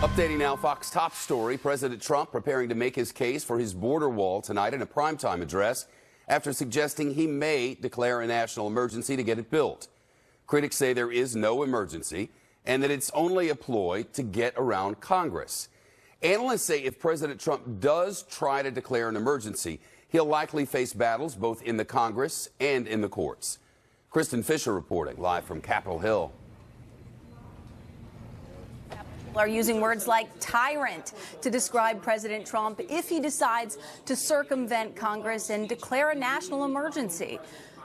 Updating now, Fox top story. President Trump preparing to make his case for his border wall tonight in a primetime address after suggesting he may declare a national emergency to get it built. Critics say there is no emergency and that it's only a ploy to get around Congress. Analysts say if President Trump does try to declare an emergency, he'll likely face battles both in the Congress and in the courts. Kristen Fisher reporting live from Capitol Hill. Are using words like tyrant to describe President Trump if he decides to circumvent Congress and declare a national emergency.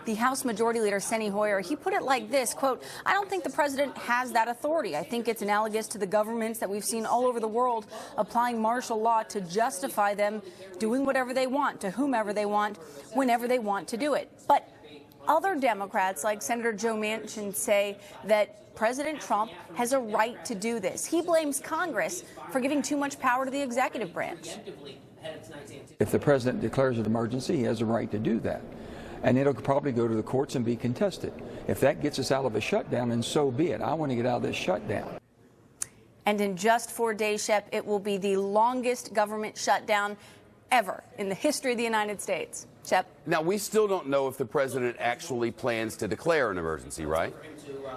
The House Majority Leader, Steny Hoyer, he put it like this, quote, "I don't think the president has that authority. I think it's analogous to the governments that we've seen all over the world applying martial law to justify them doing whatever they want, to whomever they want, whenever they want to do it." But other Democrats, like Senator Joe Manchin, say that President Trump has a right to do this. He blames Congress for giving too much power to the executive branch. If the president declares an emergency, he has a right to do that. And it'll probably go to the courts and be contested. If that gets us out of a shutdown, then so be it. I want to get out of this shutdown. And in just 4 days, Shep, it will be the longest government shutdown ever in the history of the United States. Shep? Now, we still don't know if the president actually plans to declare an emergency, right?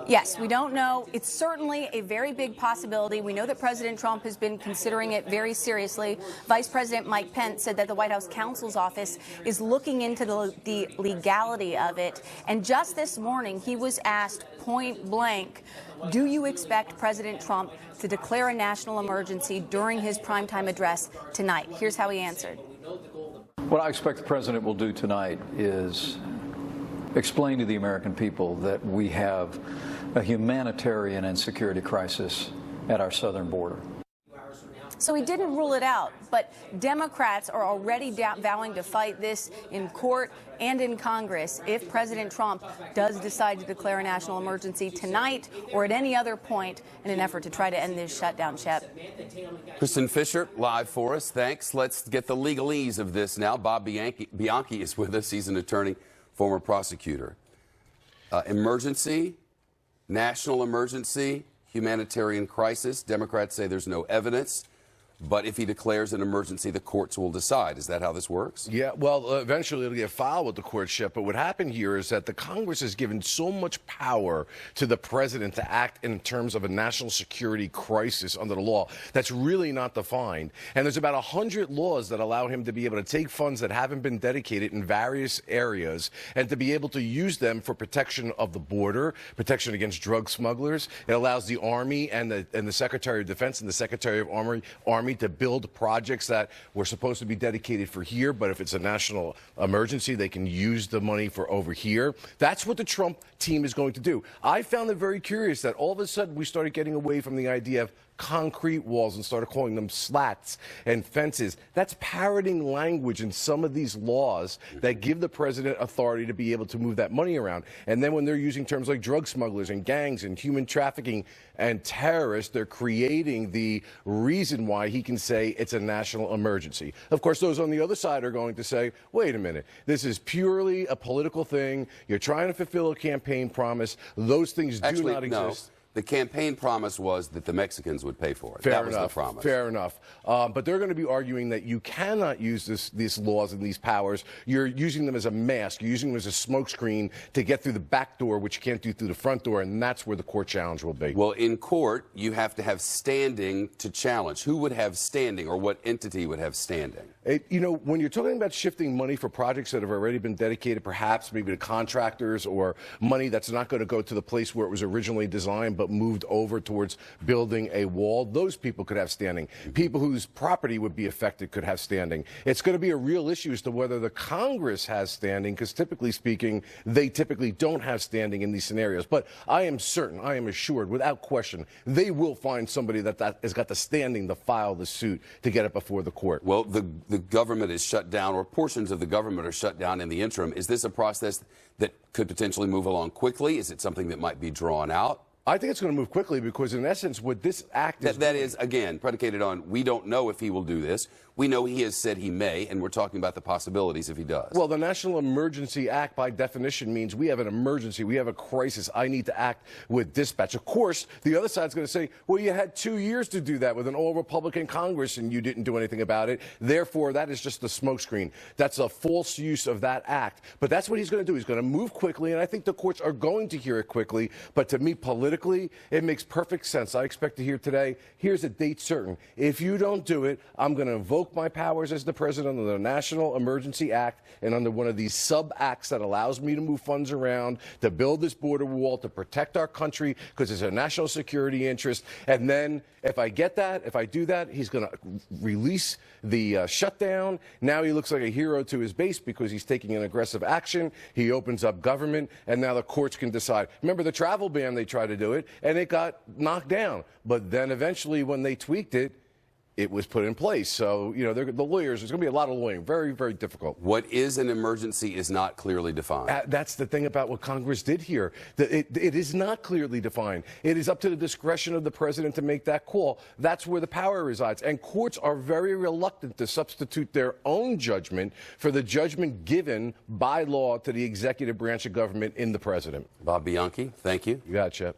Yes, we don't know. It's certainly a very big possibility. We know that President Trump has been considering it very seriously. Vice President Mike Pence said that the White House counsel's office is looking into the legality of it. And just this morning, he was asked point blank, do you expect President Trump to declare a national emergency during his primetime address tonight? Here's how he answered. What I expect the president will do tonight is explain to the American people that we have a humanitarian and security crisis at our southern border. So he didn't rule it out, but Democrats are already vowing to fight this in court and in Congress if President Trump does decide to declare a national emergency tonight or at any other point in an effort to try to end this shutdown, Shep. Kristen Fisher, live for us. Thanks. Let's get the legalese of this now. Bob Bianchi is with us. He's an attorney, former prosecutor. Emergency, national emergency, humanitarian crisis. Democrats say there's no evidence. But if he declares an emergency, the courts will decide. Is that how this works? Yeah, well, eventually it'll get filed with the courtship. But what happened here is that the Congress has given so much power to the president to act in terms of a national security crisis under the law that's really not defined. And there's about 100 laws that allow him to be able to take funds that haven't been dedicated in various areas and to be able to use them for protection of the border, protection against drug smugglers. It allows the Army and the Secretary of Defense and the Secretary of Army to build projects that were supposed to be dedicated for here, but if it's a national emergency, they can use the money for over here. That's what the Trump team is going to do. I found it very curious that all of a sudden we started getting away from the idea of concrete walls and started calling them slats and fences. That's parroting language in some of these laws that give the president authority to be able to move that money around. And then when they're using terms like drug smugglers and gangs and human trafficking and terrorists, they're creating the reason why he can say it's a national emergency. Of course, those on the other side are going to say, wait a minute, this is purely a political thing. You're trying to fulfill a campaign promise. Those things do not exist. No. The campaign promise was that the Mexicans would pay for it. Fair that was enough, the promise. Fair enough. But they're going to be arguing that you cannot use these laws and these powers. You're using them as a mask. You're using them as a smokescreen to get through the back door, which you can't do through the front door, and that's where the court challenge will be. Well, in court, you have to have standing to challenge. Who would have standing, or what entity would have standing? You know, when you're talking about shifting money for projects that have already been dedicated, perhaps maybe to contractors, or money that's not going to go to the place where it was originally designed, but moved over towards building a wall, those people could have standing. People whose property would be affected could have standing. It's going to be a real issue as to whether the Congress has standing, because typically speaking, they typically don't have standing in these scenarios. But I am certain, I am assured, without question, they will find somebody that has got the standing to file the suit to get it before the court. Well, the government is shut down, or portions of the government are shut down in the interim. Is this a process that could potentially move along quickly? Is it something that might be drawn out? I think it's going to move quickly because, in essence, what this act is That doing, is, again, predicated on we don't know if he will do this. We know he has said he may, and we're talking about the possibilities if he does. Well, the National Emergency Act, by definition, means we have an emergency. We have a crisis. I need to act with dispatch. Of course, the other side's going to say, well, you had 2 years to do that with an all-Republican Congress, and you didn't do anything about it. Therefore, that is just a smokescreen. That's a false use of that act. But that's what he's going to do. He's going to move quickly, and I think the courts are going to hear it quickly. But to me, politically, it makes perfect sense. I expect to hear today, here's a date certain. If you don't do it, I'm going to invoke my powers as the president under the National Emergency Act and under one of these sub-acts that allows me to move funds around, to build this border wall, to protect our country because it's a national security interest. And then if I get that, if I do that, he's going to release the shutdown. Now he looks like a hero to his base because he's taking an aggressive action. He opens up government, and now the courts can decide. Remember the travel ban, they tried to do it, and it got knocked down. But then eventually when they tweaked it, it was put in place. So, you know, the lawyers, there's going to be a lot of lawyering. Very, very difficult. What is an emergency is not clearly defined. That's the thing about what Congress did here. It is not clearly defined. It is up to the discretion of the president to make that call. That's where the power resides. And courts are very reluctant to substitute their own judgment for the judgment given by law to the executive branch of government in the president. Bob Bianchi, thank you. You got it, Shep.